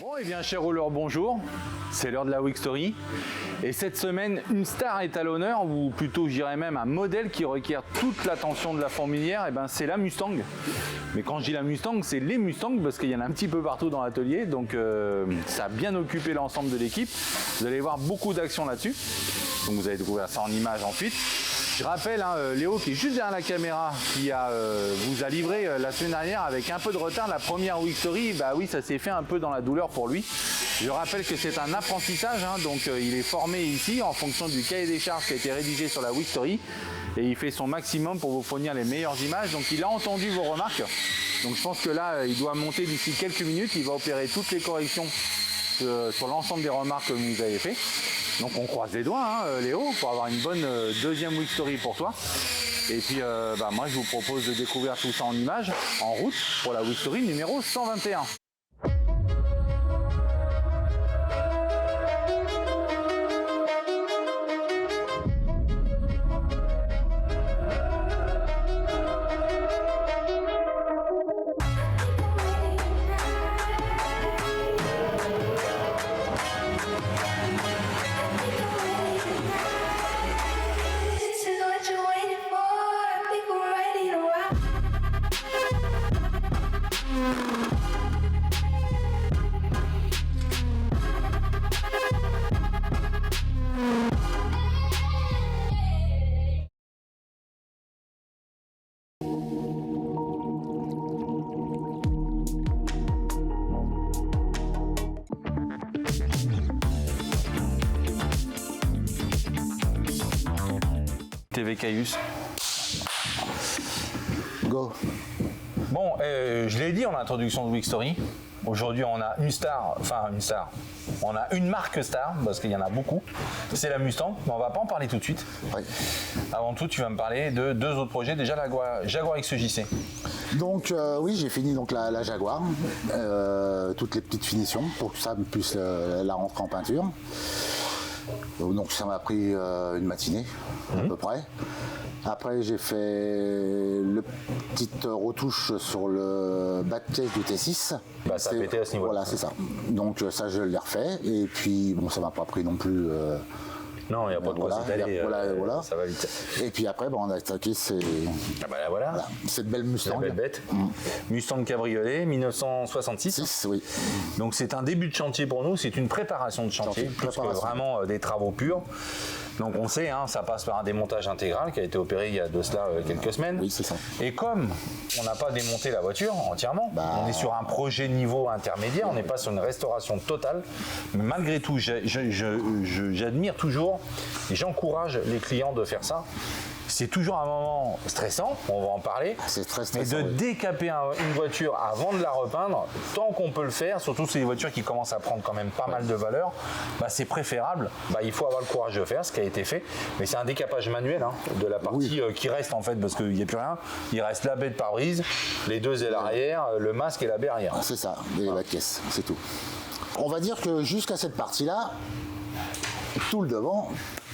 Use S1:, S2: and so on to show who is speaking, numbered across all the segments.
S1: Bon, et bien, chers rouleurs, bonjour. C'est l'heure de la Week Story. Et cette semaine, une star est à l'honneur, ou plutôt, je dirais même, un modèle qui requiert toute l'attention de la fourmilière. Et ben, c'est la Mustang. Mais quand je dis la Mustang, c'est les Mustangs, parce qu'il y en a un petit peu partout dans l'atelier. Donc, ça a bien occupé l'ensemble de l'équipe. Vous allez voir beaucoup d'actions là-dessus. Donc, vous allez découvrir ça en images ensuite. Je rappelle, Léo qui est juste derrière la caméra, qui vous a livré la semaine dernière avec un peu de retard la première Week Story. Bah oui, ça s'est fait un peu dans la douleur pour lui. Je rappelle que c'est un apprentissage, donc il est formé ici en fonction du cahier des charges qui a été rédigé sur la Week Story. Et il fait son maximum pour vous fournir les meilleures images. Donc il a entendu vos remarques. Donc je pense que là, il doit monter d'ici quelques minutes. Il va opérer toutes les corrections sur l'ensemble des remarques que vous nous avez fait. Donc on croise les doigts, Léo, pour avoir une bonne deuxième Week Story pour toi. Et puis moi je vous propose de découvrir tout ça en images, en route pour la Week Story numéro 121. TV Caius.
S2: Go.
S1: Bon, je l'ai dit en introduction de Week Story. Aujourd'hui, on a une star, on a une marque star, parce qu'il y en a beaucoup. C'est la Mustang, mais on va pas en parler tout de suite.
S2: Oui.
S1: Avant tout, tu vas me parler de deux autres projets. Déjà, la Jaguar XJC.
S2: Donc, oui, j'ai fini donc, la Jaguar, toutes les petites finitions, pour que ça puisse la rentrer en peinture. Donc, ça m'a pris une matinée, à peu près. Après, j'ai fait le petite retouche sur le bas de caisse du T6.
S1: Bah, ça a pété à ce niveau-là.
S2: Voilà, c'est ça. Donc ça, je l'ai refait. Et puis, bon, ça m'a pas pris non plus...
S1: non, il n'y a pas de quoi s'étaler,
S2: voilà.
S1: Ça va vite.
S2: Et puis après, on a attaqué cette belle Mustang.
S1: La belle bête. Mustang cabriolet, 1966.
S2: 6, oui.
S1: Donc c'est un début de chantier pour nous, c'est une préparation de chantier, plus que vraiment des travaux purs. Donc on sait, ça passe par un démontage intégral qui a été opéré il y a de cela quelques semaines.
S2: Oui, c'est ça.
S1: Et comme on n'a pas démonté la voiture entièrement, on est sur un projet niveau intermédiaire, on n'est pas sur une restauration totale. Mais malgré tout, j'admire toujours et j'encourage les clients de faire ça. C'est toujours un moment stressant, on va en parler.
S2: C'est très stressant.
S1: Mais de décaper une voiture avant de la repeindre, tant qu'on peut le faire, surtout sur des voitures qui commencent à prendre quand même pas mal de valeur, c'est préférable. Il faut avoir le courage de faire ce qui a été fait. Mais c'est un décapage manuel de la partie qui reste en fait, parce qu'il n'y a plus rien. Il reste la baie de pare-brise, les deux ailes arrière, le masque et la baie arrière.
S2: C'est ça, et la caisse, c'est tout. On va dire que jusqu'à cette partie-là, tout le devant,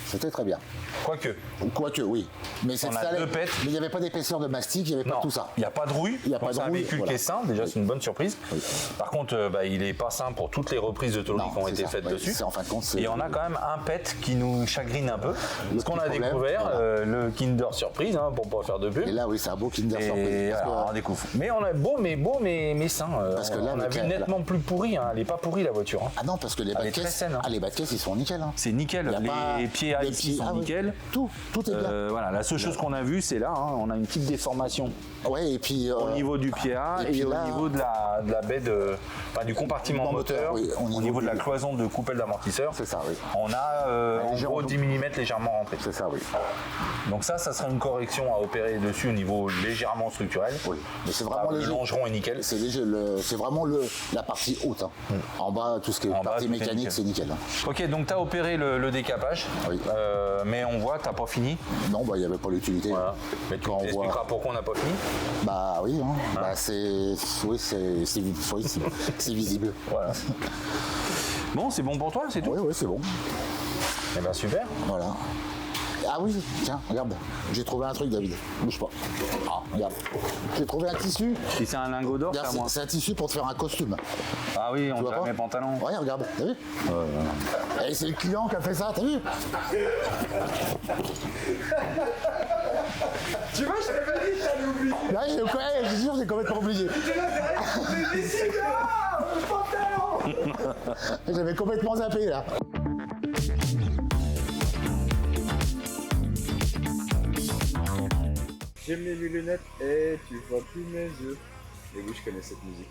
S2: c'était très bien. Quoique, oui. Mais
S1: on a deux pètes.
S2: Mais il n'y avait pas d'épaisseur de mastic, il n'y avait pas tout ça.
S1: Il n'y a pas de rouille. C'est un véhicule qui est sain, déjà c'est une bonne surprise. Oui. Par contre, il n'est pas sain pour toutes les reprises de tôlerie qui ont été faites dessus.
S2: En fin de compte,
S1: et on a quand même un pet qui nous chagrine un peu. Parce qu'on a découvert le Kinder Surprise, pour ne pas faire de pub.
S2: Et là, oui, c'est un beau Kinder Surprise.
S1: On découvre. Mais on a beau, mais sain. Parce que là, on a vu nettement plus pourri. Elle n'est pas pourrie la voiture.
S2: Ah non, parce que les bas de caisse, les bas de caisse, ils sont nickel.
S1: C'est nickel. Les pieds à ici sont nickel.
S2: Tout est bien.
S1: Voilà, la seule chose qu'on a vue, c'est là, on a une petite déformation.
S2: Ouais, et puis
S1: au niveau du pied A et au niveau de la baie du compartiment moteur, au niveau de la cloison de coupelle d'amortisseur.
S2: C'est ça, oui.
S1: On a en gros 10 mm légèrement rentré.
S2: C'est ça, oui.
S1: Donc ça serait une correction à opérer dessus au niveau légèrement structurel.
S2: Oui, mais c'est vraiment
S1: le longeron est nickel.
S2: C'est vraiment la partie haute. En bas, tout ce qui est partie mécanique, c'est nickel.
S1: Ok, donc tu as opéré le décapage, mais on voit, tu n'as pas fini.
S2: Non, il n'y avait pas l'utilité.
S1: Voilà. Mais tu expliqueras pourquoi on n'a pas fini.
S2: Oui, c'est visible.
S1: Voilà. Bon, c'est bon pour toi, c'est tout.
S2: Oui, c'est bon.
S1: Eh bien super.
S2: Voilà. Ah oui, tiens, regarde, j'ai trouvé un truc, David. Bouge pas. Ah, regarde. J'ai trouvé un tissu.
S1: Si c'est un lingot d'or,
S2: Regarde,
S1: c'est à moi.
S2: c'est un tissu pour te faire un costume.
S1: Ah oui, on
S2: vois
S1: dirait
S2: pas
S1: mes pantalons.
S2: Ouais, regarde, t'as vu? Et c'est le client qui a fait ça, t'as vu?
S3: Tu vois, je t'avais pas dit que t'allais oublier.
S2: Là, je suis sûr, j'ai complètement oublié. J'avais complètement zappé, là.
S3: J'ai mis mes lunettes et tu vois plus mes yeux. Et oui, je connais cette musique.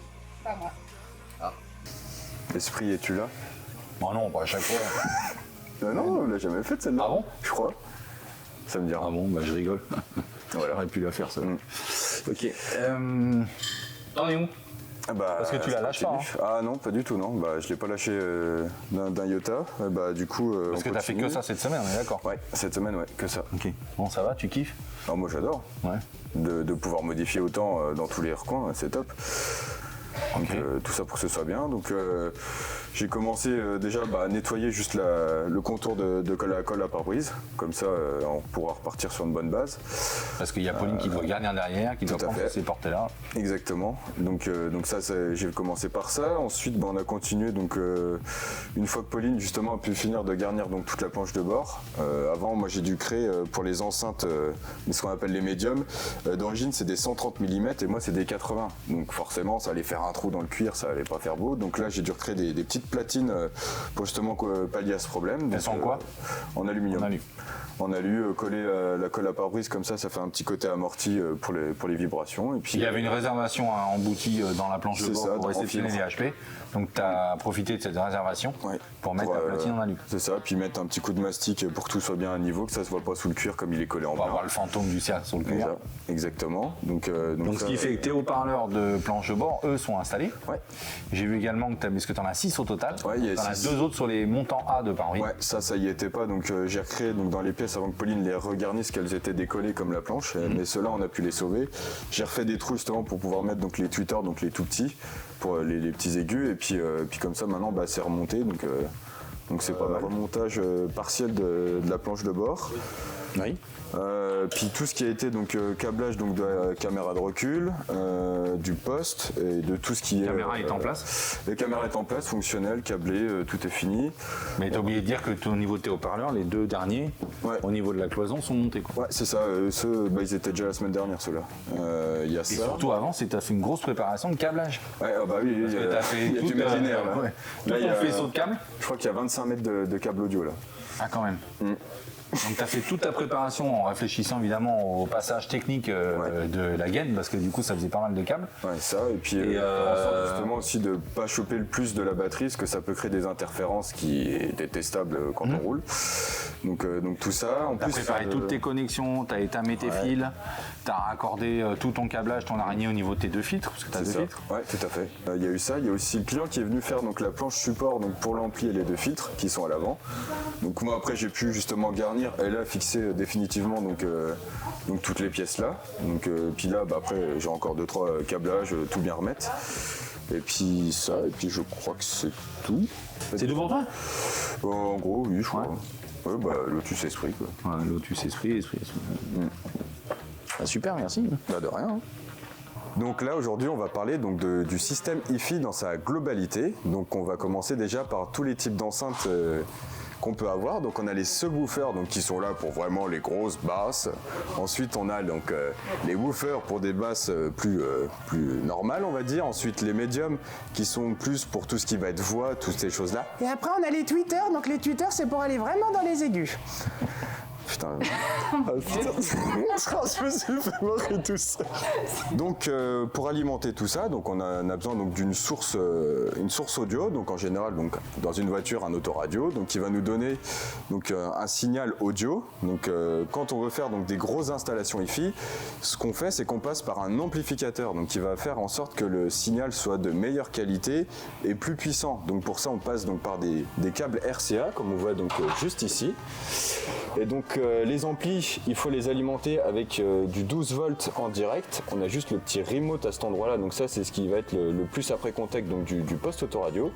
S4: Esprit, es-tu là?
S1: Oh non, pas à chaque fois.
S4: Non, on l'a jamais faite celle-là.
S1: Ah bon?
S4: Je crois. Ça me dira.
S1: Ah bon, bah je rigole.
S4: Voilà.
S1: J'aurais pu la faire ça. Ok. T'en es où?
S4: Ah bah,
S1: Parce que tu la
S4: c'est
S1: lâches pas,
S4: parti. Ah non, pas du tout, non. Bah, je l'ai pas lâché d'un iota. Bah, du coup,
S1: Parce
S4: on
S1: que t'as fait
S4: continue.
S1: que ça cette semaine, on est d'accord?
S4: Ouais, cette semaine, ouais, que ça.
S1: Ok. Bon, ça va, tu kiffes?
S4: Alors, moi, j'adore.
S1: Ouais.
S4: De pouvoir modifier autant dans tous les recoins, c'est top. Donc, tout ça pour que ce soit bien. Donc, j'ai commencé déjà à nettoyer juste le contour de colle à colle à pare-brise. Comme ça, on pourra repartir sur une bonne base.
S1: Parce qu'il y a Pauline qui doit garder derrière, qui doit
S4: tout à
S1: prendre
S4: fait.
S1: ces portes-là.
S4: Exactement. Donc ça, j'ai commencé par ça. Ensuite, on a continué. Donc, une fois que Pauline justement a pu finir de garnir donc toute la planche de bord. Avant, moi, j'ai dû créer pour les enceintes, ce qu'on appelle les médiums. D'origine, c'est des 130 mm et moi, c'est des 80. Donc forcément, ça allait faire un trou dans le cuir, ça allait pas faire beau. Donc là, j'ai dû recréer des petites platines pour justement pallier à ce problème.
S1: Elles sont en quoi?
S4: En aluminium.
S1: En alu.
S4: En alu, coller la colle à pare-brise comme ça fait un petit côté amorti pour les vibrations. Et puis,
S1: Il y avait une réservation emboutie dans la planche de
S4: C'est
S1: bord
S4: ça,
S1: pour
S4: en
S1: réceptionner
S4: fibre.
S1: les HP. Donc tu as profité de cette réservation
S4: Ouais.
S1: pour mettre la platine en alu.
S4: C'est ça, puis mettre un petit coup de mastic pour que tout soit bien à niveau, que ça se voit pas sous le cuir comme il est collé en
S1: Pour
S4: bas.
S1: avoir le fantôme du cercle sur le cuir.
S4: Exactement. Donc
S1: Donc ce
S4: ça,
S1: qui fait que tes haut-parleurs de planche de bord, eux, sont installés.
S4: Ouais.
S1: J'ai vu également que tu en as 6 au total.
S4: Ouais, il y a
S1: tu en as
S4: 6.
S1: 2 autres sur les montants A de pare-brise.
S4: Ouais, ça y était pas. Donc j'ai recréé donc, dans les pièces avant que Pauline les regarnisse qu'elles étaient décollées comme la planche. Mais ceux-là, on a pu les sauver. J'ai refait des trous justement pour pouvoir mettre donc, les tweeters, donc les tout petits, pour les petits aigus. Et puis comme ça, maintenant, c'est remonté. Donc c'est pas mal. Remontage partiel de la planche de bord.
S1: Oui.
S4: Puis tout ce qui a été donc câblage donc de la caméra de recul, du poste et de tout ce qui
S1: La
S4: est.
S1: caméra est en place.
S4: La caméra est en place, fonctionnelle, câblée, tout est fini.
S1: Mais tu as oublié de dire que au niveau de tes haut-parleurs, les 2 derniers,
S4: Ouais.
S1: au niveau de la cloison, sont montés. Quoi.
S4: Ouais, c'est ça. Ils étaient déjà la semaine dernière ceux-là. Il y a
S1: Et
S4: ça.
S1: surtout avant, c'est que tu as fait une grosse préparation de câblage.
S4: Ouais, ah bah oui,
S1: Parce que tu as fait
S4: il y a
S1: tout
S4: du maquinaire là.
S1: ouais,
S4: Là,
S1: tout
S4: il y
S1: ton
S4: a-
S1: faisceau de câble.
S4: Je crois qu'il y a 25 mètres de câble audio là.
S1: Ah, quand même. Donc tu as fait toute ta préparation en réfléchissant évidemment au passage technique de la gaine, parce que du coup ça faisait pas mal de câbles.
S4: Ouais, ça, et puis
S1: Et,
S4: faire en sorte justement aussi de pas choper le plus de la batterie, parce que ça peut créer des interférences qui est détestable quand on roule. Donc tout ça, en
S1: Tu as
S4: plus.
S1: préparé toutes tes connexions, tu as étamé tes fils, tu as raccordé tout ton câblage, ton araignée au niveau de tes 2 filtres, parce que tu as
S4: C'est
S1: 2
S4: ça.
S1: filtres.
S4: Ouais, tout à fait. Il y a eu ça. Il y a aussi le client qui est venu faire donc la planche support donc pour l'ampli et les 2 filtres qui sont à l'avant. Donc moi après j'ai pu justement garnir et là fixer définitivement donc toutes les pièces là. Donc puis là après j'ai encore 2-3 câblages, tout bien remettre. Et puis ça, et puis je crois que c'est tout.
S1: C'est tout pour toi?
S4: En gros, oui, je crois. Ouais, Lotus Esprit quoi.
S1: Ouais, Lotus Esprit. Ah, super, merci.
S4: Bah de rien. Hein. Donc là aujourd'hui on va parler donc du système hi-fi dans sa globalité. Donc on va commencer déjà par tous les types d'enceintes qu'on peut avoir. Donc on a les subwoofers donc qui sont là pour vraiment les grosses basses. Ensuite on a donc les woofers pour des basses plus normales on va dire. Ensuite les médiums qui sont plus pour tout ce qui va être voix, toutes ces choses là.
S5: Et après, on a les tweeters. Donc, les tweeters, c'est pour aller vraiment dans les aigus.
S4: Putain. Je me suis fait marrer tout ça. Donc pour alimenter tout ça, donc on a besoin donc d'une source, une source audio. Donc en général, donc dans une voiture, un autoradio, donc qui va nous donner donc un signal audio. Donc quand on veut faire donc des grosses installations hi-fi, ce qu'on fait, c'est qu'on passe par un amplificateur, donc qui va faire en sorte que le signal soit de meilleure qualité et plus puissant. Donc pour ça, on passe donc par des câbles RCA, comme on voit donc juste ici. Et donc les amplis batteries, il faut les alimenter avec du 12 volts en direct. On a juste le petit remote à cet endroit-là, donc ça c'est ce qui va être le plus après contact donc du poste autoradio.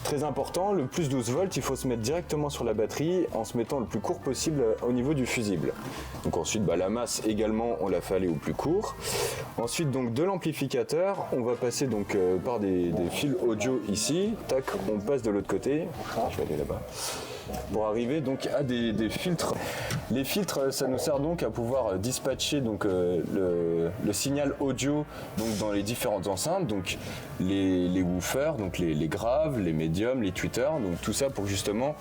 S4: Très important, le plus 12 volts, il faut se mettre directement sur la batterie en se mettant le plus court possible au niveau du fusible. Donc ensuite, la masse également, on la fait aller au plus court. Ensuite, donc de l'amplificateur, on va passer donc par des fils audio ici. Tac, on passe de l'autre côté. Je vais aller là-bas. Pour arriver donc à des filtres. Les filtres, ça nous sert donc à pouvoir dispatcher donc le signal audio donc dans les différentes enceintes, donc les woofers, donc les graves, les médiums, les tweeters, donc tout ça pour justement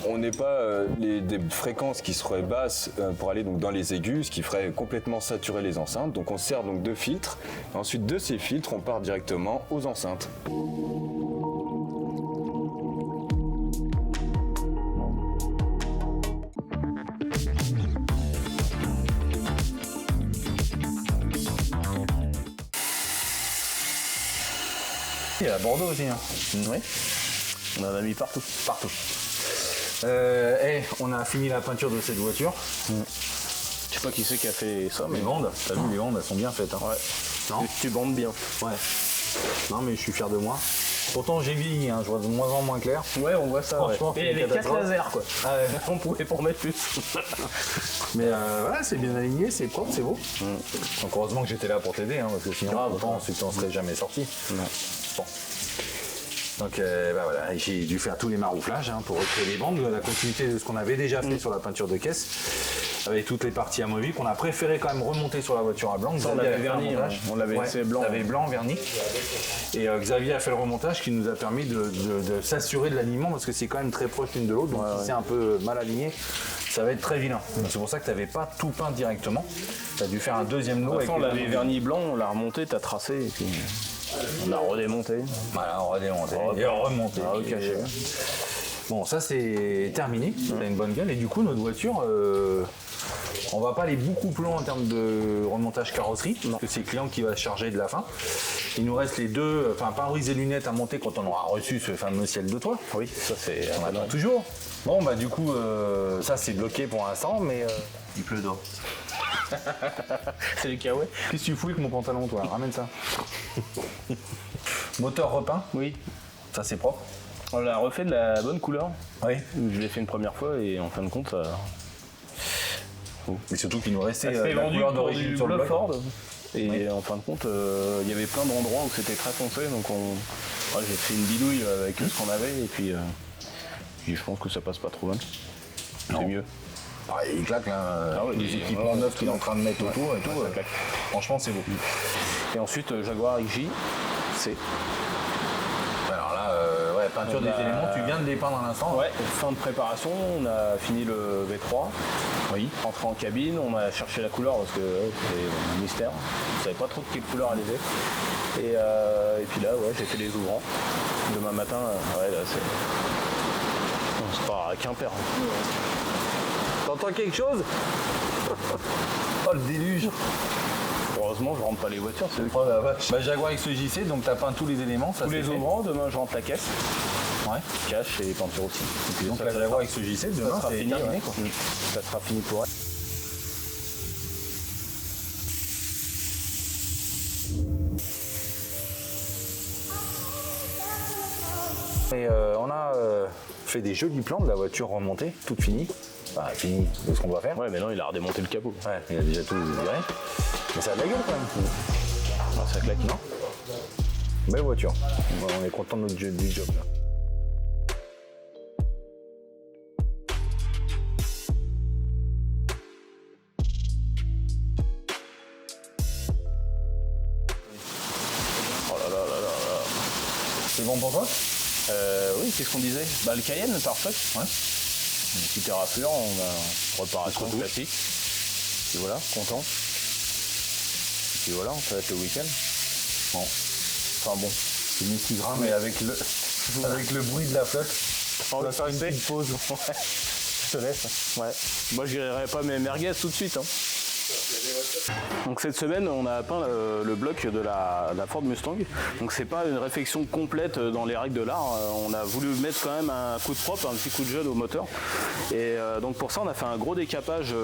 S4: on n'ait pas des fréquences qui seraient basses pour aller donc dans les aigus, ce qui ferait complètement saturer les enceintes. Donc on sert donc de filtres. Et ensuite de ces filtres, on part directement aux enceintes.
S1: Il y a à Bordeaux aussi. Hein.
S6: Oui. On en a mis partout.
S1: Partout. On a fini la peinture de cette voiture.
S6: Je sais pas qui c'est qui a fait ça, mais
S1: Les bandes, t'as vu, les bandes, elles sont bien faites. Hein.
S6: ouais.
S1: Non.
S6: Tu bandes bien.
S1: Ouais. Non, mais je suis fier de moi. Pourtant, j'ai vieilli, hein, je vois de moins en moins clair.
S6: Ouais, on voit ça.
S1: Franchement,
S6: Et
S1: c'est une
S6: les 4
S1: catastrophe.
S6: lasers, quoi.
S1: Ah ouais.
S6: On pouvait pas en mettre plus.
S1: Mais voilà, c'est bien aligné, c'est propre, c'est beau. Donc heureusement que j'étais là pour t'aider, hein, parce que sinon, ensuite, on serait jamais sorti. Bon. Donc voilà, j'ai dû faire tous les marouflages pour recréer les bandes, la continuité de ce qu'on avait déjà fait sur la peinture de caisse, avec toutes les parties amovibles qu'on a préféré quand même remonter sur la voiture à blanc.
S6: Ça, on l'avait verni, on l'avait laissé blanc.
S1: On l'avait blanc verni. Et Xavier a fait le remontage qui nous a permis de s'assurer de l'alignement parce que c'est quand même très proche l'une de l'autre, donc si c'est un peu mal aligné, ça va être très vilain. Donc c'est pour ça que tu n'avais pas tout peint directement. Tu as dû faire un deuxième lot.
S6: On l'avait verni blanc, on l'a remonté, t'as tracé, et puis on a redémonté.
S1: Voilà, on redémonté et on remonté. Bon, ça c'est terminé, on a une bonne gueule et du coup notre voiture, on va pas aller beaucoup plus loin en termes de remontage carrosserie, parce que c'est le client qui va se charger de la fin. Il nous reste les deux, pare-brise et lunettes à monter quand on aura reçu ce fameux ciel de toit.
S6: Oui, ça c'est...
S1: On attend toujours. Bon bah du coup, ça c'est bloqué pour l'instant, mais
S6: Il pleut d'eau. C'est les caouets.
S1: qu'est-ce que tu fous avec mon pantalon toi? Ramène ça. Moteur repeint,
S6: Oui.
S1: ça c'est propre.
S6: On l'a refait de la bonne couleur.
S1: Oui.
S6: Je l'ai fait une première fois et en fin de compte, ça...
S1: Mais surtout qu'il nous restait
S6: Ça s'est
S1: la
S6: vendu
S1: couleur
S6: pour
S1: d'origine
S6: du
S1: sur le
S6: bleu
S1: bloc.
S6: Ford. Et en fin de compte, il y avait plein d'endroits où c'était très foncé, donc j'ai fait une bidouille avec ce qu'on avait et puis je pense que ça passe pas trop mal. C'est mieux.
S1: Ah, il claque là,
S6: oui,
S1: les équipements neufs qu'il est en train de mettre autour et tout.
S6: ça claque.
S1: Franchement c'est beau.
S6: Et ensuite Jaguar XJ, c'est
S1: Alors là, peinture des éléments, tu viens de les peindre à l'instant.
S6: ouais, fin de préparation, on a fini le V3.
S1: Oui.
S6: Rentré en cabine, on a cherché la couleur parce que c'était un mystère. On savait pas trop de quelle couleur elle était. Et puis là, j'ai fait les ouvrants. Demain matin, là c'est. On se part à Quimper.
S1: T'entends quelque chose? Oh le déluge.
S6: Heureusement, je rentre pas les voitures, c'est eux qui-
S1: Oh la vache. Bah, Jaguar XJC, donc t'as peint tous les éléments. Ça
S6: tous
S1: c'est
S6: les
S1: fait.
S6: ouvrants. Demain, je rentre la caisse,
S1: Ouais.
S6: cache et peinture aussi. Et puis
S1: Donc
S6: ça,
S1: la
S6: ça
S1: Jaguar
S6: sera-
S1: XJC,
S6: ça
S1: demain
S6: sera
S1: c'est
S6: fini.
S1: terminé
S6: Ouais.
S1: quoi.
S6: Ça sera fini pour elle.
S1: Et on a fait des jolis plans de la voiture remontée, toute finie. Enfin, finie de ce qu'on doit faire.
S6: Ouais, mais non, il a redémonté le capot.
S1: Ouais, il a déjà tout viré. Mais ça a de la gueule quand même.
S6: Ah, ça claque, non?
S1: Belle voiture. On est content de notre du job là.
S6: Oh là là là là là.
S1: C'est bon pour toi?
S6: Oui, qu'est-ce qu'on disait? Le Cayenne, parfait. Ouais. Une petite éraflure, on a réparation classique. Et voilà, content. Et puis voilà, ça va être le week-end.
S1: Bon.
S6: Enfin bon.
S1: C'est une petite gramme, mais avec le bruit de la flotte.
S6: On va faire une petite pause. Ouais. Je te laisse. Ouais. Moi, je n'irai pas mes merguez tout de suite. Hein. Donc cette semaine, on a peint le bloc de la Ford Mustang. Donc c'est pas une réflexion complète dans les règles de l'art. On a voulu mettre quand même un coup de propre, un petit coup de jeune au moteur. Et donc pour ça, on a fait un gros décapage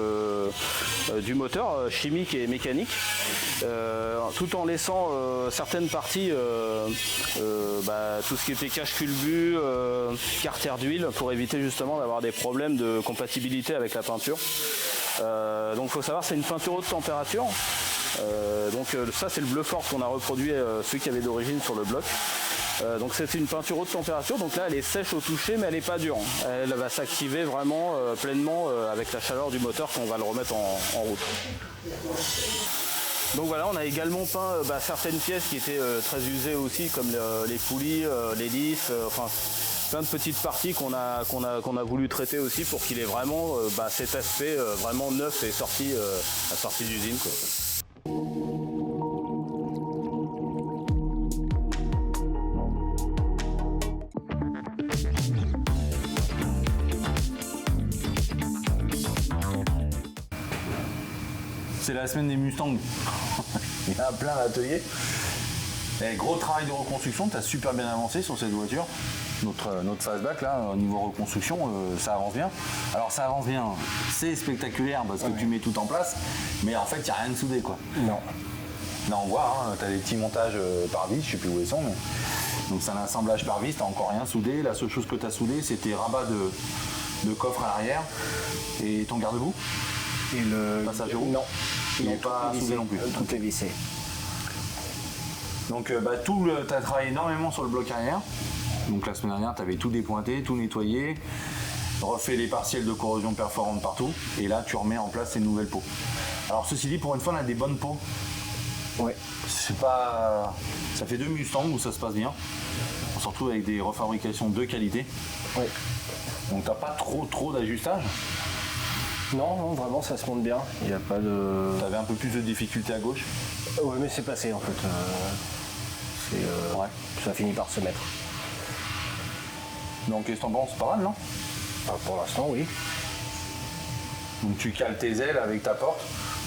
S6: du moteur, chimique et mécanique, tout en laissant certaines parties, tout ce qui était cache-culbut, carter d'huile, pour éviter justement d'avoir des problèmes de compatibilité avec la peinture. Donc il faut savoir, c'est une peinture haute température. Ça c'est le bleu fort qu'on a reproduit, celui qui avait d'origine sur le bloc. Donc c'est une peinture haute température, donc là elle est sèche au toucher mais elle n'est pas dure. Elle va s'activer vraiment pleinement avec la chaleur du moteur quand on va le remettre en route. Donc voilà, on a également peint certaines pièces qui étaient très usées aussi, comme les poulies, les lisses, plein de petites parties qu'on a voulu traiter aussi pour qu'il ait vraiment cet aspect vraiment neuf et sorti à la sortie d'usine, quoi.
S1: C'est la semaine des Mustangs. Il y a plein d'ateliers. Et gros travail de reconstruction, tu as super bien avancé sur cette voiture. Notre fastback là, au niveau reconstruction, ça avance bien. Alors ça avance bien, c'est spectaculaire parce que tu mets tout en place, mais en fait il n'y a rien de soudé quoi.
S6: Non.
S1: Là on voit, tu as des petits montages par vis, je sais plus où ils sont, mais donc c'est un assemblage par vis, tu n'as encore rien soudé. La seule chose que tu as soudé, c'était rabat de coffre à l'arrière et ton garde-boue.
S6: Et le
S1: passage haut.
S6: Non,
S1: il n'est pas soudé non plus.
S6: Tout est vissé.
S1: Donc tu as travaillé énormément sur le bloc arrière. Donc la semaine dernière, tu avais tout dépointé, tout nettoyé, refait les partiels de corrosion perforante partout, et là tu remets en place ces nouvelles peaux. Alors ceci dit, pour une fois, on a des bonnes peaux.
S6: Ouais.
S1: C'est pas. Ça fait 2 Mustangs où ça se passe bien. On se retrouve avec des refabrications de qualité.
S6: Oui.
S1: Donc t'as pas trop d'ajustage.
S6: Non, vraiment ça se monte bien. Il n'y a pas de.
S1: T'avais un peu plus de difficultés à gauche.
S6: Ouais, mais c'est passé en fait.
S1: Ouais.
S6: Ça finit par se mettre.
S1: Donc qu'est-ce que t'en penses? Pas mal, non?
S6: Pour l'instant, oui.
S1: Donc tu cales tes ailes avec ta porte,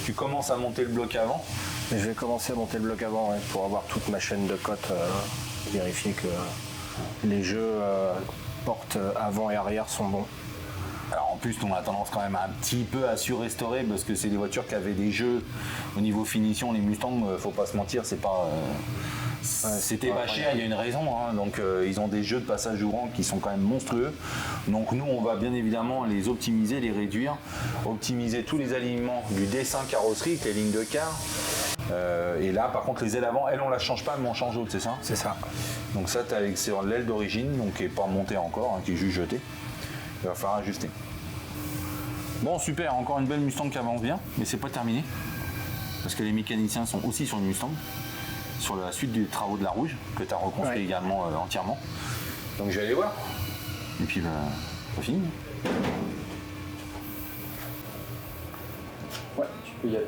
S1: tu commences à monter le bloc avant.
S6: Et je vais commencer à monter le bloc avant pour avoir toute ma chaîne de cote, vérifier que les jeux portes avant et arrière sont bons.
S1: Alors en plus on a tendance quand même un petit peu à surrestaurer parce que c'est des voitures qui avaient des jeux au niveau finition. Les Mustangs, faut pas se mentir, c'est pas... C'était pas cher, il y a une raison, hein. Donc ils ont des jeux de passage ouvrant qui sont quand même monstrueux. Donc nous on va bien évidemment les optimiser, les réduire, optimiser tous les alignements du dessin carrosserie avec les lignes de quart. Et là par contre les ailes avant, elles on la change pas mais on change l'autre, c'est ça?
S6: C'est ça.
S1: Donc ça t'as sur l'aile d'origine, donc qui est pas montée encore, hein, qui est juste jetée. Il va falloir ajuster. Bon super, encore une belle Mustang qui avance bien, mais c'est pas terminé. Parce que les mécaniciens sont aussi sur une Mustang, sur la suite des travaux de la Rouge, que tu as reconstruit également entièrement. Donc je vais aller voir. Et puis c'est fini.
S6: Ouais, tu peux y aller.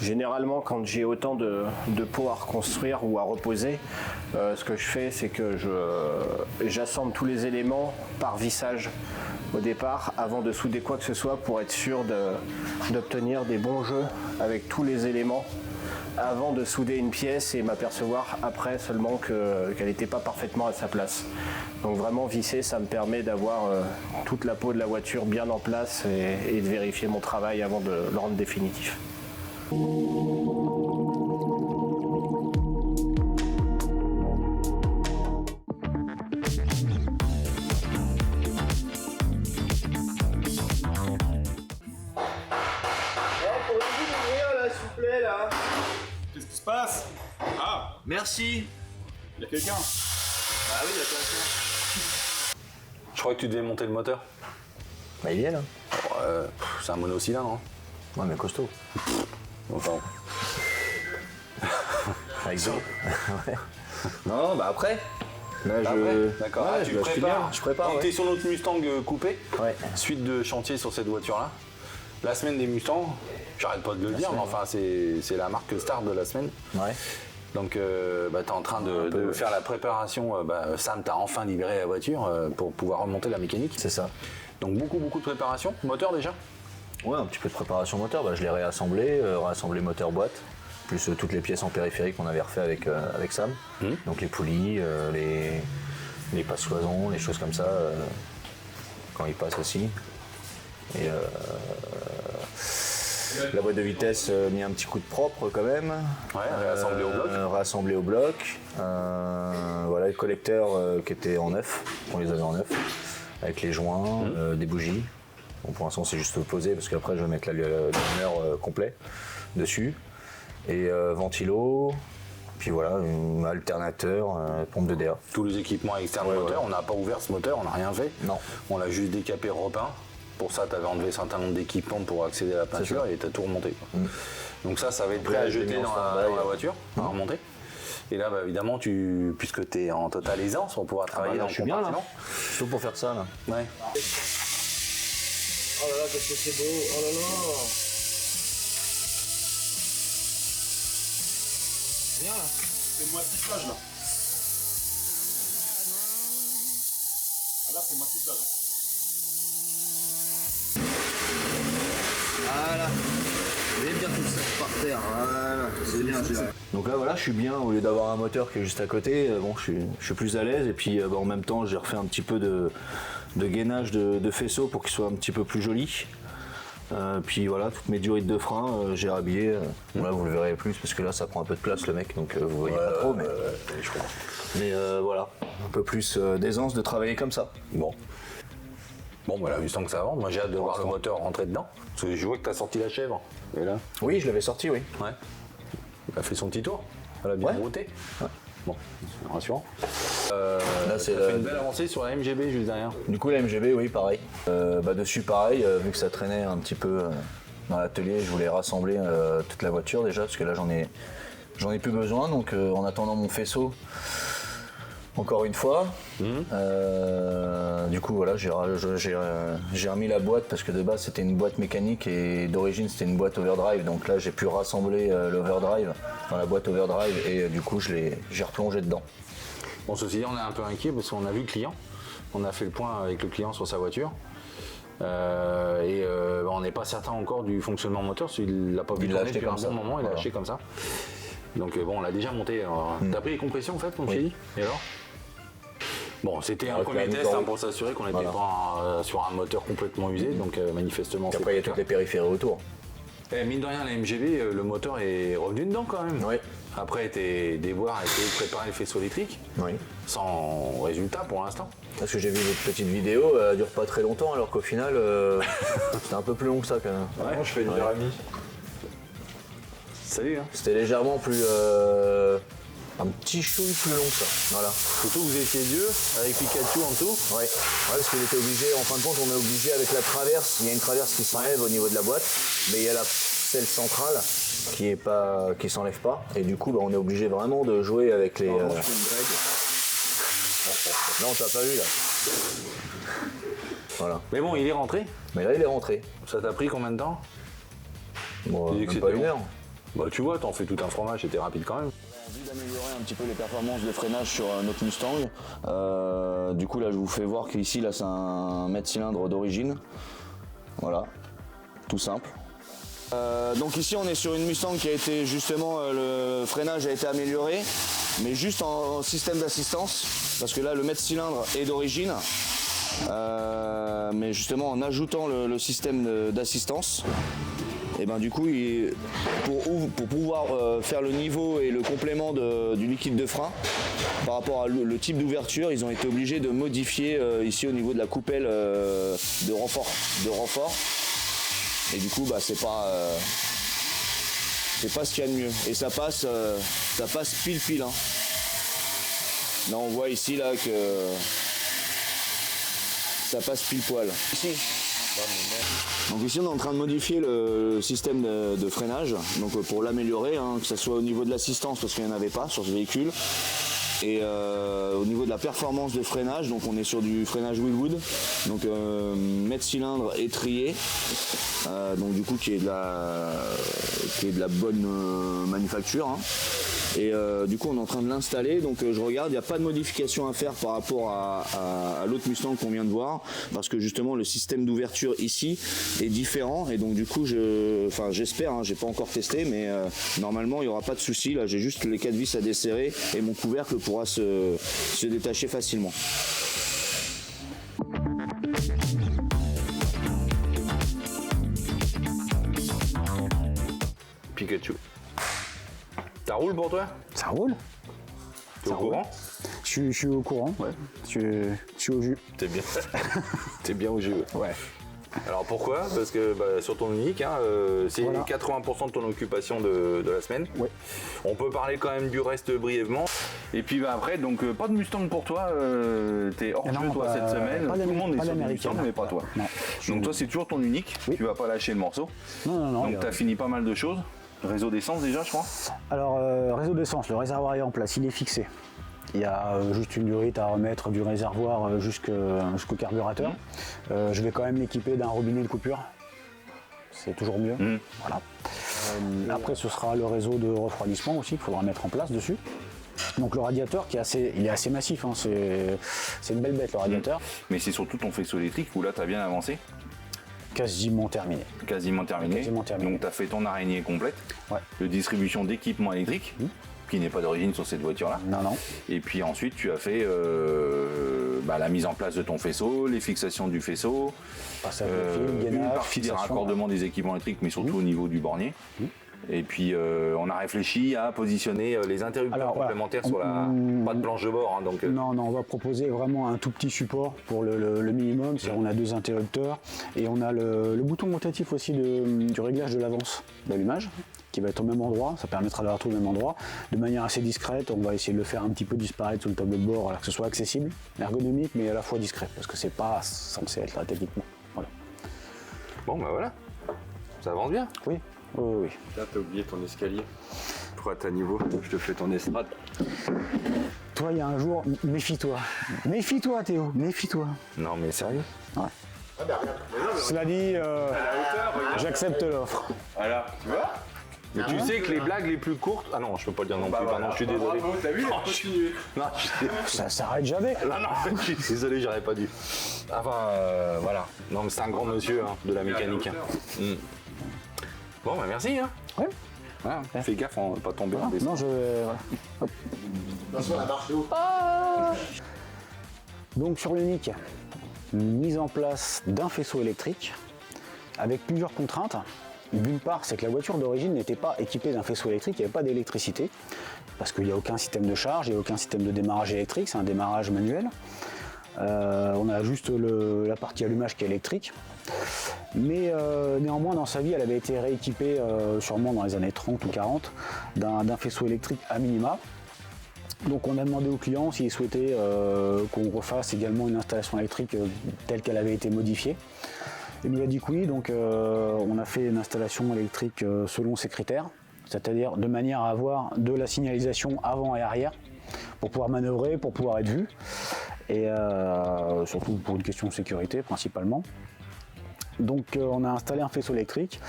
S6: Généralement, quand j'ai autant de pots à reconstruire ou à reposer, ce que je fais, c'est que j'assemble tous les éléments par vissage au départ, avant de souder quoi que ce soit, pour être sûr d'obtenir des bons jeux avec tous les éléments, avant de souder une pièce et m'apercevoir après seulement qu'elle n'était pas parfaitement à sa place. Donc vraiment visser, ça me permet d'avoir toute la peau de la voiture bien en place et de vérifier mon travail avant de le rendre définitif.
S3: Qu'est-ce qui se passe? Ah,
S1: Merci.
S3: il y a quelqu'un. Ah oui, il y a quelqu'un.
S1: Je crois que tu devais monter le moteur.
S6: Bah il est là.
S1: C'est un monocylindre. Hein.
S6: Ouais mais costaud.
S1: Enfin.
S6: Avec ça.
S1: Non, bah après.
S6: Là
S1: D'accord.
S6: Ouais,
S1: Tu
S6: je
S1: prépares.
S6: je prépare.
S1: Donc
S6: Ouais.
S1: t'es sur notre Mustang coupé.
S6: Ouais.
S1: Suite de chantier sur cette voiture-là. La semaine des Mustangs, j'arrête pas de le dire, mais enfin c'est la marque star de la semaine.
S6: Ouais.
S1: Donc tu es en train de faire la préparation. Sam t'a enfin libéré la voiture pour pouvoir remonter la mécanique.
S6: C'est ça.
S1: Donc beaucoup de préparation. Moteur déjà?
S6: Ouais, un petit peu de préparation moteur. Je l'ai réassemblé, réassemblé moteur-boîte, plus toutes les pièces en périphérique qu'on avait refait avec Sam. Donc les poulies, les passe-cloisons, les choses comme ça, quand il passe aussi. Et la boîte de vitesse mis un petit coup de propre quand même.
S1: Ouais, réassemblé au bloc.
S6: Réassemblé au bloc. Voilà, les collecteurs qui étaient en neuf, on les avait en neuf, avec les joints, des bougies. Bon, pour l'instant c'est juste posé parce qu'après je vais mettre l'allumeur complet dessus. Et ventilo, puis voilà, un alternateur, pompe de DA.
S1: Tous les équipements externes du moteur, on n'a pas ouvert ce moteur, on n'a rien fait.
S6: Non.
S1: On l'a juste décapé, repeint. Pour ça, tu avais enlevé un certain nombre d'équipements pour accéder à la peinture et tu as tout remonté. Donc ça va être prêt à jeter dans la voiture, à remonter. Et là, évidemment, puisque tu es en totale aisance, on va pouvoir travailler dans le compartiment.
S6: Surtout pour faire ça là.
S1: Ouais.
S3: Oh là là, qu'est-ce que c'est beau. Oh là là. Viens là. Fais-moi petite plage là. Ah là, fais-moi petite plage.
S7: Voilà. Vous allez bien tout ça par terre. Voilà. C'est bien géré.
S6: Donc là voilà, je suis bien, au lieu d'avoir un moteur qui est juste à côté, bon, je suis plus à l'aise. Et puis en même temps, j'ai refait un petit peu de gainage de faisceau pour qu'il soit un petit peu plus joli. Puis voilà, toutes mes durites de frein, j'ai rhabillé. Là, vous le verrez plus parce que là, ça prend un peu de place le mec, donc vous voyez pas trop. Mais voilà, un peu plus d'aisance de travailler comme ça.
S1: Bon, voilà, vu que ça avance, moi j'ai hâte de voir le moteur rentrer dedans. Parce que je vois que tu as sorti la chèvre. Et là,
S6: Oui, je l'avais sorti, oui.
S1: ouais. Elle a fait son petit tour. Elle a bien
S6: Ouais.
S1: routé.
S6: Ouais.
S1: Bon, c'est rassurant.
S6: Là, c'est
S1: Ça fait une belle avancée sur la MGB juste derrière.
S6: Du coup, la MGB, oui, pareil. Dessus, pareil, vu que ça traînait un petit peu dans l'atelier, je voulais rassembler toute la voiture déjà, parce que là, j'en ai plus besoin. Donc, en attendant mon faisceau, encore une fois. Du coup, voilà, j'ai remis la boîte parce que de base, c'était une boîte mécanique et d'origine, c'était une boîte overdrive. Donc là, j'ai pu rassembler l'overdrive dans la boîte overdrive et du coup, j'ai replongé dedans.
S1: Bon, ceci dit, on est un peu inquiet parce qu'on a vu le client. On a fait le point avec le client sur sa voiture. On n'est pas certain encore du fonctionnement moteur, parce qu'il l'a pas vu
S6: Il l'a
S1: tourner
S6: acheté
S1: depuis un
S6: comme
S1: bon
S6: ça.
S1: moment, il l'a
S6: Voilà.
S1: acheté comme ça. Donc on l'a déjà monté. T'as pris les compressions en fait, mon chéri? Et alors? Bon, c'était un
S6: Avec
S1: premier
S6: la
S1: test
S6: Nicorette.
S1: pour s'assurer qu'on n'était
S6: Voilà.
S1: pas sur un moteur complètement usé, donc manifestement.
S6: Puis après, il y a toutes les périphéries autour.
S1: Mine de rien, la MGB, le moteur est revenu dedans quand même.
S6: Oui.
S1: Après, tes déboires a été de préparer le faisceau électrique,
S6: Oui.
S1: sans résultat pour l'instant.
S6: Parce que j'ai vu votre petite vidéo, elle dure pas très longtemps, alors qu'au final, c'était un peu plus long que ça quand même.
S3: Moi, je fais une heure et demie.
S1: Salut, hein.
S6: C'était légèrement plus. Un petit chouille plus long que ça. Voilà.
S1: Surtout que vous étiez vieux, avec Pikachu en dessous.
S6: Ouais, parce qu'il était obligé, en fin de compte, on est obligé avec la traverse. Il y a une traverse qui s'enlève au niveau de la boîte, mais il y a celle centrale qui s'enlève pas. Et du coup, on est obligé vraiment de jouer avec les. Non, t'as pas vu là. Voilà.
S1: Mais bon, il est rentré.
S6: Mais là, il est rentré.
S1: Ça t'a pris combien de temps?
S6: Bon,
S1: Tu dis que
S6: même pas
S1: c'était
S6: une
S1: long.
S6: heure.
S1: Bah tu vois, t'en fais tout un fromage, c'était rapide quand même.
S8: Envie d'améliorer un petit peu les performances de freinage sur notre Mustang. Du coup là je vous fais voir qu'ici là c'est un mètre cylindre d'origine. Voilà, tout simple. Donc ici on est sur une Mustang qui a été justement, le freinage a été amélioré, mais juste en système d'assistance, parce que là le mètre cylindre est d'origine, mais justement en ajoutant le système d'assistance. Et ben du coup, pour pouvoir faire le niveau et le complément du liquide de frein, par rapport à le type d'ouverture, ils ont été obligés de modifier ici au niveau de la coupelle de renfort. Et du coup, bah, c'est pas ce qu'il y a de mieux. Et ça passe pile. Hein. Là, on voit ici là que ça passe pile poil. Ici. Donc ici on est en train de modifier le système de freinage, donc pour l'améliorer, hein, que ce soit au niveau de l'assistance parce qu'il n'y en avait pas sur ce véhicule, et au niveau de la performance de freinage, donc on est sur du freinage Willwood, donc mètre cylindre étrié, donc du coup qui est de la bonne manufacture, hein. Et du coup on est en train de l'installer, donc je regarde, il n'y a pas de modification à faire par rapport à l'autre Mustang qu'on vient de voir, parce que justement le système d'ouverture ici est différent, et donc du coup j'espère, hein, j'ai pas encore testé, mais normalement il n'y aura pas de souci. Là j'ai juste les 4 vis à desserrer et mon couvercle pourra se détacher facilement.
S1: Pikachu. Ça roule pour toi?
S5: Ça roule.
S1: T'es au courant?
S5: Je suis au courant, ouais. Je suis au jus.
S1: T'es bien. T'es bien au jeu.
S5: Ouais.
S1: Alors pourquoi? Parce que sur ton unique, hein, c'est
S5: Voilà.
S1: 80% de ton occupation de la semaine.
S5: Ouais.
S1: On peut parler quand même du reste brièvement. Et puis après, donc pas de Mustang pour toi. T'es hors jeu toi cette semaine. Tout le monde est sur du Mustang, mais pas toi.
S5: Non.
S1: Donc toi c'est toujours ton unique.
S5: Oui.
S1: Tu vas pas lâcher le morceau.
S5: Non.
S1: Donc t'as fini pas mal de choses. Réseau d'essence déjà, je crois.
S5: Alors, réseau d'essence, le réservoir est en place, il est fixé. Il y a juste une durite à remettre du réservoir jusqu'au carburateur. Je vais quand même l'équiper d'un robinet de coupure. C'est toujours mieux. Voilà. Après, ce sera le réseau de refroidissement aussi qu'il faudra mettre en place dessus. Donc le radiateur il est assez massif, hein, c'est une belle bête le radiateur.
S1: Mais c'est surtout ton faisceau électrique où là t'as bien avancé.
S5: Quasiment terminé.
S1: Quasiment terminé.
S5: Quasiment terminé.
S1: Donc tu as fait ton araignée complète
S5: Ouais.
S1: de distribution d'équipement électrique, qui n'est pas d'origine sur cette voiture-là.
S5: Non.
S1: Et puis ensuite, tu as fait la mise en place de ton faisceau, les fixations du faisceau,
S5: Passage de fil,
S1: une
S5: gainage,
S1: partie des
S5: fixation.
S1: raccordements des équipements électriques, mais surtout au niveau du bornier. Et puis on a réfléchi à positionner les interrupteurs
S5: Alors, voilà.
S1: complémentaires sur la... Pas de planche de bord, hein, donc...
S5: Non, on va proposer vraiment un tout petit support pour le minimum. C'est-à-dire on a 2 interrupteurs et on a le bouton rotatif aussi du réglage de l'avance d'allumage qui va être au même endroit. Ça permettra d'avoir tout au même endroit. De manière assez discrète, on va essayer de le faire un petit peu disparaître sur le tableau de bord alors que ce soit accessible, ergonomique, mais à la fois discret parce que c'est pas censé être là techniquement. Voilà.
S1: Bon, voilà. Ça avance bien.
S5: Oui.
S4: Là, t'as oublié ton escalier. Pour être à niveau, je te fais ton estrade.
S5: Toi, il y a un jour, méfie-toi. Méfie-toi, Théo, méfie-toi.
S1: Non, mais sérieux?
S5: Cela dit, j'accepte l'offre.
S1: Voilà. Tu vois? Mais tu sais que les blagues les plus courtes... Ah non, je peux pas le dire non plus, pardon, je suis désolé.
S3: Bravo, t'as vu, il a continué.
S1: Non,
S5: Ça s'arrête jamais.
S1: je suis désolé, j'aurais pas dû. Enfin, voilà. Non, mais c'est un grand monsieur hein, de la mécanique. Bon, merci. Hein.
S5: Ouais.
S1: Voilà, fais gaffe, on va pas tomber en descente.
S5: Non, je vais. Voilà. Hop.
S2: Attention, la marche est haute.
S5: Donc sur l'unique, mise en place d'un faisceau électrique avec plusieurs contraintes. D'une part, c'est que la voiture d'origine n'était pas équipée d'un faisceau électrique, il n'y avait pas d'électricité, parce qu'il n'y a aucun système de charge, il n'y a aucun système de démarrage électrique, c'est un démarrage manuel. On a juste la partie allumage qui est électrique. Mais néanmoins, dans sa vie, elle avait été rééquipée, sûrement dans les années 30 ou 40, d'un faisceau électrique à minima. Donc on a demandé au client s'il souhaitait qu'on refasse également une installation électrique telle qu'elle avait été modifiée. Il nous a dit que oui, donc on a fait une installation électrique selon ses critères, c'est-à-dire de manière à avoir de la signalisation avant et arrière pour pouvoir manœuvrer, pour pouvoir être vu, et surtout pour une question de sécurité principalement. Donc on a installé un faisceau électrique.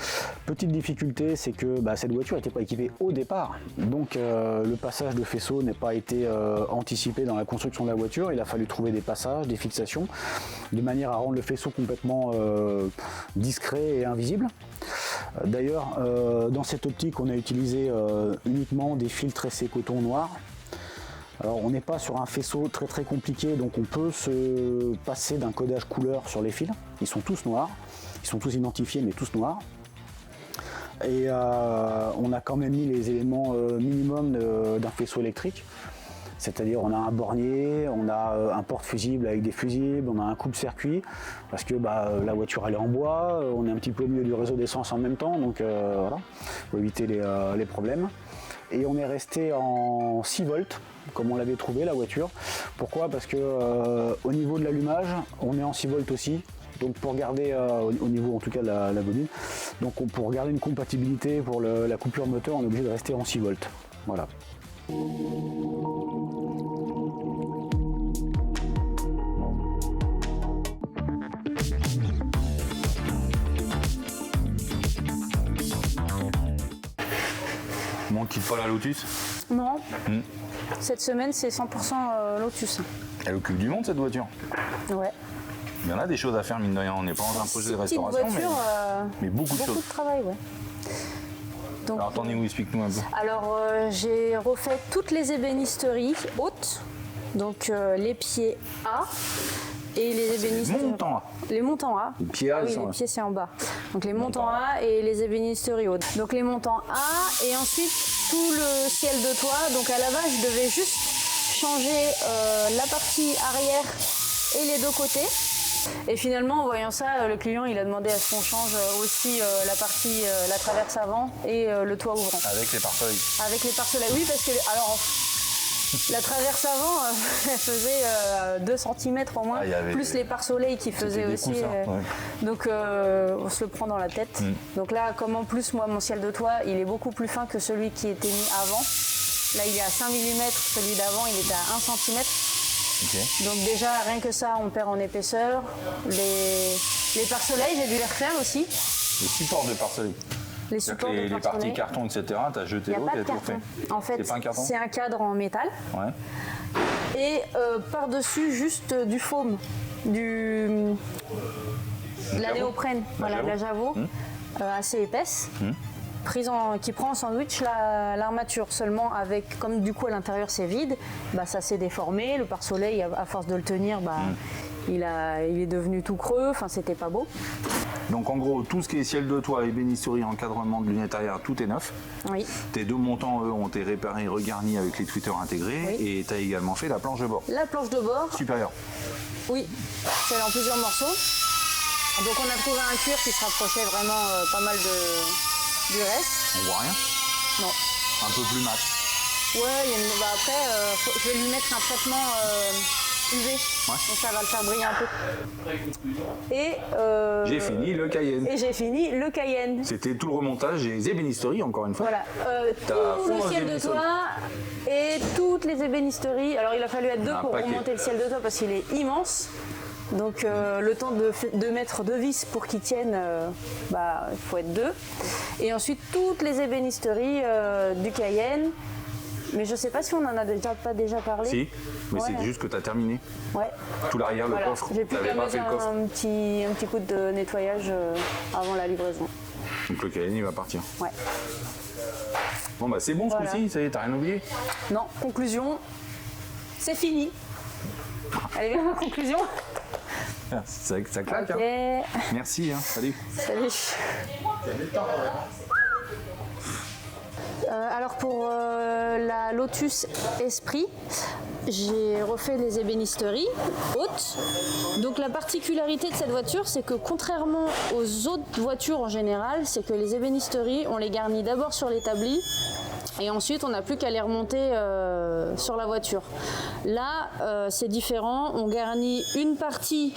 S5: Petite difficulté, c'est que cette voiture n'était pas équipée au départ. Donc le passage de faisceau n'a pas été anticipé dans la construction de la voiture. Il a fallu trouver des passages, des fixations, de manière à rendre le faisceau complètement discret et invisible. D'ailleurs, dans cette optique, on a utilisé uniquement des fils tressés coton noir. Alors on n'est pas sur un faisceau très très compliqué, donc on peut se passer d'un codage couleur sur les fils. Ils sont tous noirs, ils sont tous identifiés mais tous noirs. Et on a quand même mis les éléments minimum d'un faisceau électrique. C'est-à-dire on a un bornier, on a un porte-fusible avec des fusibles, on a un coupe-circuit, parce que la voiture elle est en bois, on est un petit peu au milieu du réseau d'essence en même temps, donc voilà, pour éviter les problèmes. Et on est resté en 6 volts, comme on l'avait trouvé la voiture. Pourquoi? Parce que au niveau de l'allumage, on est en 6 volts aussi. Donc pour garder, au niveau en tout cas de la bobine, donc pour garder une compatibilité pour la coupure moteur, on est obligé de rester en 6 volts. Voilà.
S1: Mon quitte pas la Lotus.
S9: Non. Cette semaine, c'est 100% Lotus.
S1: Elle occupe du monde cette voiture.
S9: Ouais.
S1: Il y en a des choses à faire, mine de rien. On n'est pas dans un projet de
S9: Petite
S1: restauration,
S9: voiture,
S1: mais beaucoup de choses.
S9: beaucoup de travail, ouais. Donc,
S1: Alors attendez, explique-nous un peu.
S9: alors, j'ai refait toutes les ébénisteries hautes, donc les pieds A et les ébénisteries.
S1: Les montants A.
S9: Les montants A.
S1: Les pieds A,
S9: Ah
S1: ils
S9: oui,
S1: sont
S9: les
S1: là.
S9: pieds c'est en bas. Donc les montants A et les ébénisteries hautes. Donc les montants A et ensuite tout le ciel de toit. Donc à la base, je devais juste changer la partie arrière et les deux côtés. Et finalement, en voyant ça, le client il a demandé à ce qu'on change aussi la partie, la traverse avant et le toit ouvrant.
S1: Avec les pare-soleils.
S9: Avec les pare-soleils, oui, parce que alors la traverse avant, elle faisait 2 cm au moins,
S1: Ah, il y avait
S9: plus
S1: des-
S9: les pare-soleils qui faisaient
S1: des
S9: aussi.
S1: coussins, ouais.
S9: Donc on se le prend dans la tête. Donc là, comme en plus, moi, mon ciel de toit, il est beaucoup plus fin que celui qui était mis avant. Là, il est à 5 mm, celui d'avant, il était à 1 cm.
S1: Ok.
S9: Donc déjà, rien que ça, on perd en épaisseur. Les pare-soleils, j'ai dû les refaire aussi.
S1: Les supports de pare-soleil.
S9: Les
S1: C'est-à-dire
S9: supports
S1: que
S9: de
S1: les parties
S9: pare-soleil.
S1: carton, etc., t'as
S9: Il
S1: jeté
S9: n'y a
S1: l'autre
S9: pas
S1: et
S9: de
S1: t'as tout
S9: carton.
S1: fait.
S9: En fait,
S1: C'est pas un carton
S9: c'est un cadre en métal.
S1: Ouais.
S9: Et par-dessus, juste du foam, de la néoprène, voilà, de la Javo, assez épaisse, qui prend en sandwich l'armature. Seulement avec, comme du coup à l'intérieur c'est vide, bah, ça s'est déformé, le pare-soleil, à force de le tenir, bah, il est devenu tout creux, enfin c'était pas beau.
S1: Donc en gros, tout ce qui est ciel de toit, ébénisterie, encadrement de lunettes arrière, tout est neuf.
S9: Oui.
S1: Tes deux montants, eux, ont été réparés, regarnis avec les tweeters intégrés.
S9: Oui.
S1: Et tu as également fait la planche de bord
S9: La planche de bord,
S1: supérieure.
S9: oui, c'est en plusieurs morceaux. Donc on a trouvé un cuir qui se rapprochait vraiment pas mal du reste.
S1: On voit rien.
S9: Non.
S1: Un peu plus mat.
S9: Ouais, après, je vais lui mettre un traitement UV. Donc ça va le faire briller un peu. Et
S1: J'ai fini le Cayenne.
S9: j'ai fini le Cayenne.
S1: C'était tout le remontage des ébénisteries, encore une fois.
S9: Voilà,
S1: T'as
S9: tout
S1: fond
S9: le
S1: aux
S9: ciel de
S1: ébénisteries.
S9: toit et toutes les ébénisteries. Alors il a fallu être deux
S1: Un
S9: pour
S1: paquet.
S9: remonter le ciel de toit parce qu'il est immense. Donc le temps de mettre 2 vis pour qu'il tienne, il faut être 2. Et ensuite toutes les ébénisteries du Cayenne. Mais je sais pas si on en a pas déjà parlé.
S1: Si, mais
S9: Ouais.
S1: c'est juste que tu as terminé.
S9: Ouais.
S1: Tout l'arrière, le
S9: Voilà.
S1: coffre.
S9: J'ai pu
S1: T'avais pas fait le coffre.
S9: un petit coup de nettoyage avant la livraison.
S1: Donc le Cayenne, il va partir.
S9: Ouais.
S1: Bon, bah c'est bon ce
S9: Voilà.
S1: coup-ci, ça y est, t'as rien oublié.
S9: Non, conclusion, c'est fini. Allez, bien, conclusion.
S1: Ça claque,
S9: Ok,
S1: hein. Merci, hein. Salut.
S9: salut. Alors pour la Lotus Esprit, j'ai refait les ébénisteries hautes. Donc la particularité de cette voiture, c'est que contrairement aux autres voitures en général, c'est que les ébénisteries, on les garnit d'abord sur l'établi et ensuite on n'a plus qu'à les remonter sur la voiture. Là, c'est différent, on garnit une partie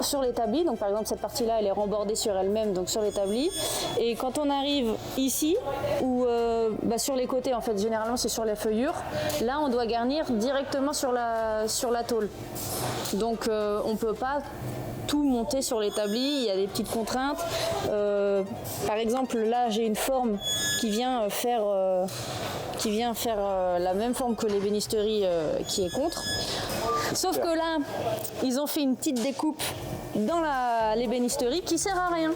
S9: sur l'établi, donc par exemple cette partie-là elle est rembordée sur elle-même, donc sur l'établi, et quand on arrive ici ou sur les côtés, en fait généralement c'est sur les feuillures, là on doit garnir directement sur la tôle, donc on peut pas tout monter sur l'établi, il y a des petites contraintes. Par exemple là j'ai une forme qui vient faire la même forme que l'ébénisterie qui est contre. Sauf que là, ils ont fait une petite découpe dans l'ébénisterie qui sert à rien.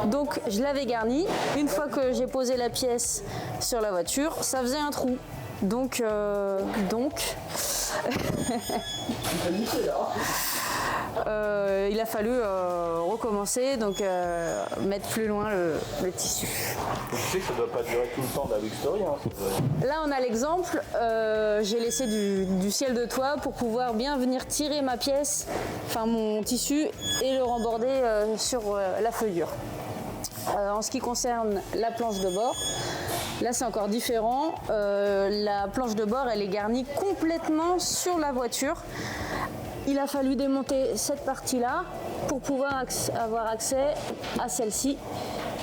S9: Donc je l'avais garni. Une fois que j'ai posé la pièce sur la voiture, ça faisait un trou. Donc il a fallu recommencer, donc mettre plus loin le tissu.
S6: Tu sais que ça doit pas durer tout le temps de la Victory. Hein.
S9: Là on a l'exemple, j'ai laissé du ciel de toit pour pouvoir bien venir tirer ma pièce, enfin mon tissu, et le remborder sur la feuillure. En ce qui concerne la planche de bord, là c'est encore différent. La planche de bord elle est garnie complètement sur la voiture. Il a fallu démonter cette partie-là pour pouvoir avoir accès à celle-ci.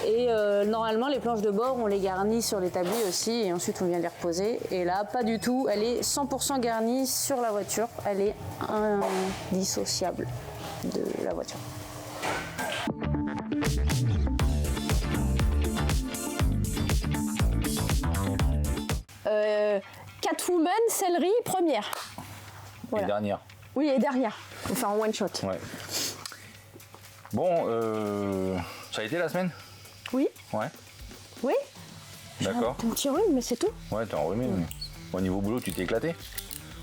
S9: Et normalement, les planches de bord, on les garnit sur l'établi aussi, et ensuite on vient les reposer. Et là, pas du tout. Elle est 100% garnie sur la voiture. Elle est indissociable de la voiture. Catwoman, céleri, première. Voilà.
S1: Et dernière.
S9: Oui, et derrière. Enfin, en one shot.
S1: Ouais. Bon, ça a été la semaine?
S9: Oui.
S1: Ouais.
S9: Oui.
S1: D'accord.
S9: J'ai un petit rhume, mais c'est tout.
S1: Ouais, t'es enrhumé. Mais... Au niveau boulot, tu t'es éclaté?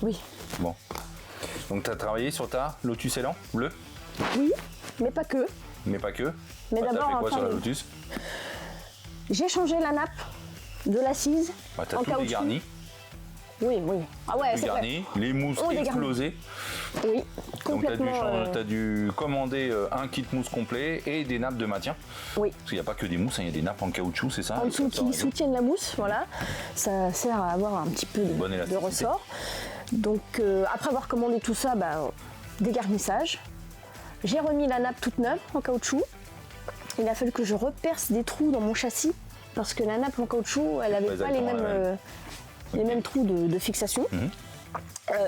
S9: Oui.
S1: Bon. Donc t'as travaillé sur ta Lotus Elan bleu?
S9: Oui, mais pas que.
S1: Mais pas que.
S9: Mais
S1: T'as
S9: d'abord,
S1: fait quoi
S9: enfin,
S1: sur la Lotus?
S9: J'ai changé la nappe de l'assise
S1: Bah, t'as
S9: en
S1: tout
S9: caoutchouc.
S1: dégarni.
S9: Oui, oui. Ah ouais, c'est vrai.
S1: Dégarni, les mousses
S9: On dégarni.
S1: explosées.
S9: Oui,
S1: Donc
S9: complètement.
S1: t'as dû commander un kit mousse complet et des nappes de maintien.
S9: Oui.
S1: Parce qu'il n'y a pas que des mousses, il y a des nappes en caoutchouc, c'est ça?
S9: En dessous qui soutiennent la mousse, voilà. Ça sert à avoir un petit peu
S1: Bonne
S9: de
S1: élasticité.
S9: ressort. Donc après avoir commandé tout ça, dégarnissage. J'ai remis la nappe toute neuve en caoutchouc. Il a fallu que je reperce des trous dans mon châssis parce que la nappe en caoutchouc, elle n'avait pas les mêmes trous de fixation.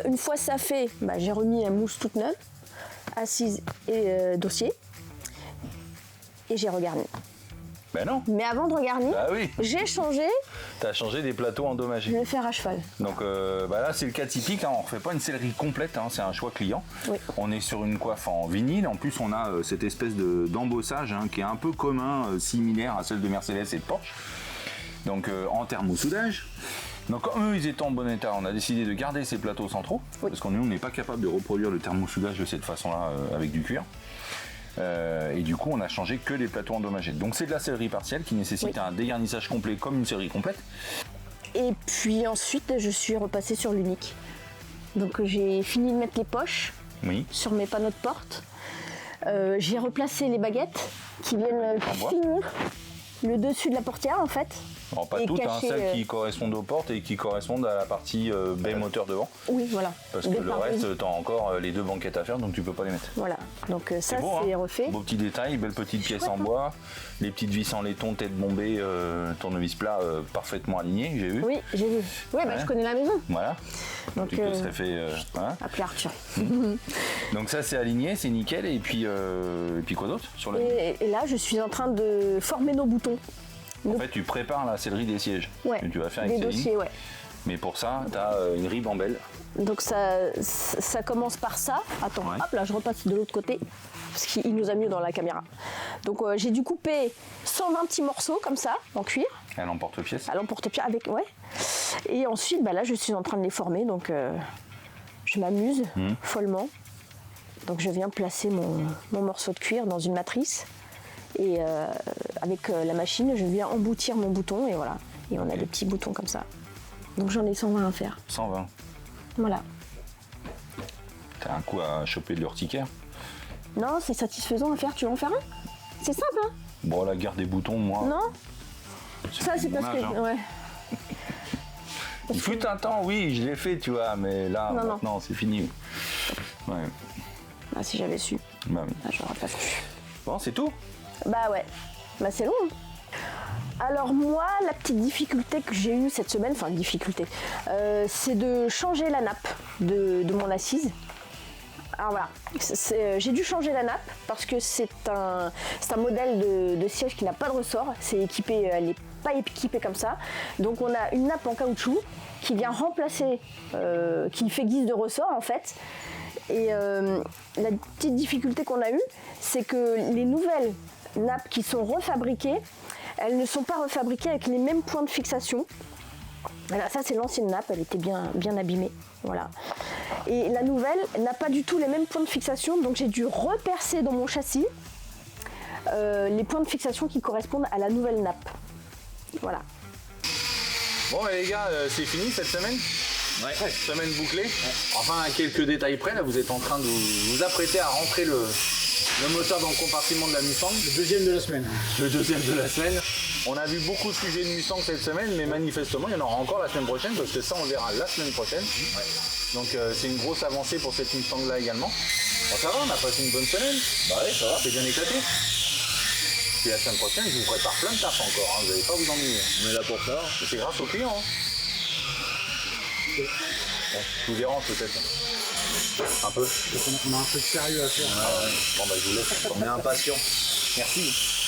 S9: Une fois ça fait, j'ai remis la mousse toute neuve, assise et dossier, et j'ai regarni.
S1: Ben non.
S9: Mais avant de regarnir,
S1: Ah oui.
S9: j'ai changé
S1: T'as changé des plateaux endommagés.
S9: le fer à cheval.
S1: Donc là c'est le cas typique, hein, on ne refait pas une sellerie complète, hein, c'est un choix client.
S9: Oui.
S1: On est sur une coiffe en vinyle, en plus on a cette espèce d'embossage hein, qui est un peu commun, similaire à celle de Mercedes et de Porsche. Donc en thermosoudage. Donc comme eux ils étaient en bon état, on a décidé de garder ces plateaux centraux, parce qu'on n'est pas capable de reproduire le thermosoudage de cette façon-là avec du cuir. Et du coup on a changé que les plateaux endommagés. Donc c'est de la sellerie partielle qui nécessite un dégarnissage complet comme une sellerie complète.
S9: Et puis ensuite, je suis repassée sur l'unique. Donc j'ai fini de mettre les poches
S1: Oui.
S9: sur mes panneaux de porte. J'ai replacé les baguettes qui viennent
S1: bois.
S9: finir le dessus de la portière en fait.
S1: Alors pas
S9: Et
S1: toutes, hein,
S9: cacher,
S1: celles qui correspondent aux portes et qui correspondent à la partie baie moteur devant.
S9: Oui, voilà.
S1: Parce que
S9: Des
S1: le
S9: pare-brises.
S1: reste, t'as encore les deux banquettes à faire, donc tu peux pas les mettre.
S9: Voilà. Donc ça
S1: beau,
S9: c'est
S1: hein.
S9: refait.
S1: Beau petit détail, belle petite pièce en
S9: chouette, hein.
S1: bois, les petites vis en laiton, tête bombée, tournevis plat parfaitement aligné, j'ai vu.
S9: Oui, j'ai vu. Oui,
S1: Ouais.
S9: je connais la maison.
S1: Voilà.
S9: Donc
S1: Tu te serais fait. Voilà.
S9: appeler Arthur.
S1: Donc ça c'est aligné, c'est nickel. Et puis quoi d'autre sur le...
S9: Et là, je suis en train de former nos boutons.
S1: En fait, tu prépares la sellerie des sièges
S9: Ouais.
S1: que tu vas faire
S9: Des
S1: avec
S9: dossiers,
S1: Céline.
S9: ouais.
S1: Mais pour ça, tu as une ribambelle.
S9: Donc ça commence par ça. Attends,
S1: Ouais.
S9: hop là, je repasse de l'autre côté parce qu'il nous a mieux dans la caméra. Donc j'ai dû couper 120 petits morceaux comme ça en cuir,
S1: Elle emporte-pièce.
S9: à l'emporte-pièce avec Et ensuite, là, je suis en train de les former, donc je m'amuse follement. Donc je viens placer mon morceau de cuir dans une matrice et avec la machine, je viens emboutir mon bouton et voilà. Et on a des petits boutons comme ça. Donc j'en ai 120 à faire.
S1: 120.
S9: Voilà.
S1: T'as un coup à choper de l'urticaire.
S9: Non, c'est satisfaisant à faire. Tu veux en faire un? C'est simple, hein?
S1: Bon, la garde des boutons, moi.
S9: Non? Ça, c'est parce que.
S1: dommage, hein.
S9: Ouais.
S1: Il fut un temps, oui, je l'ai fait, tu vois, mais là,
S9: Non, non.
S1: maintenant, c'est fini. Ouais.
S9: Ah, si j'avais su.
S1: Bah oui.
S9: Ah, j'aurais pas su.
S1: Bon, c'est tout.
S9: Bah ouais. Bah c'est long. Hein. Alors moi, la petite difficulté que j'ai eue cette semaine, enfin difficulté, c'est de changer la nappe de mon assise. Alors voilà, j'ai dû changer la nappe parce que c'est un modèle de siège qui n'a pas de ressort. C'est équipé, elle n'est pas équipée comme ça. Donc on a une nappe en caoutchouc qui vient remplacer, qui fait guise de ressort en fait. Et la petite difficulté qu'on a eue, c'est que les nouvelles nappes qui sont refabriquées, elles ne sont pas refabriquées avec les mêmes points de fixation. Alors ça c'est l'ancienne nappe, elle était bien abîmée. Voilà. Et la nouvelle n'a pas du tout les mêmes points de fixation, donc j'ai dû repercer dans mon châssis les points de fixation qui correspondent à la nouvelle nappe. Voilà.
S1: Bon, les gars, c'est fini cette semaine. Ouais. Semaine bouclée. Enfin, à quelques détails près, là, vous êtes en train de vous apprêter à rentrer le moteur dans le compartiment de la Mustang.
S5: Le deuxième de la semaine.
S1: Le deuxième de la semaine. On a vu beaucoup de sujets de Mustang cette semaine, mais manifestement, il y en aura encore la semaine prochaine, parce que ça, on le verra la semaine prochaine. Ouais. Donc, c'est une grosse avancée pour cette Mustang-là également. Bon, ça va, on a passé une bonne semaine. Bah oui, ça va. C'est bien éclaté. Puis la semaine prochaine, je vous prépare plein de taf encore, hein. Vous n'allez pas vous ennuyer. On est là pour ça. Et c'est grâce aux clients. Hein. Bon, je vous dérange peut-être. Un peu.
S5: On a un truc sérieux à faire.
S1: Bon, bah, je vous laisse.
S7: On est impatient.
S1: Merci.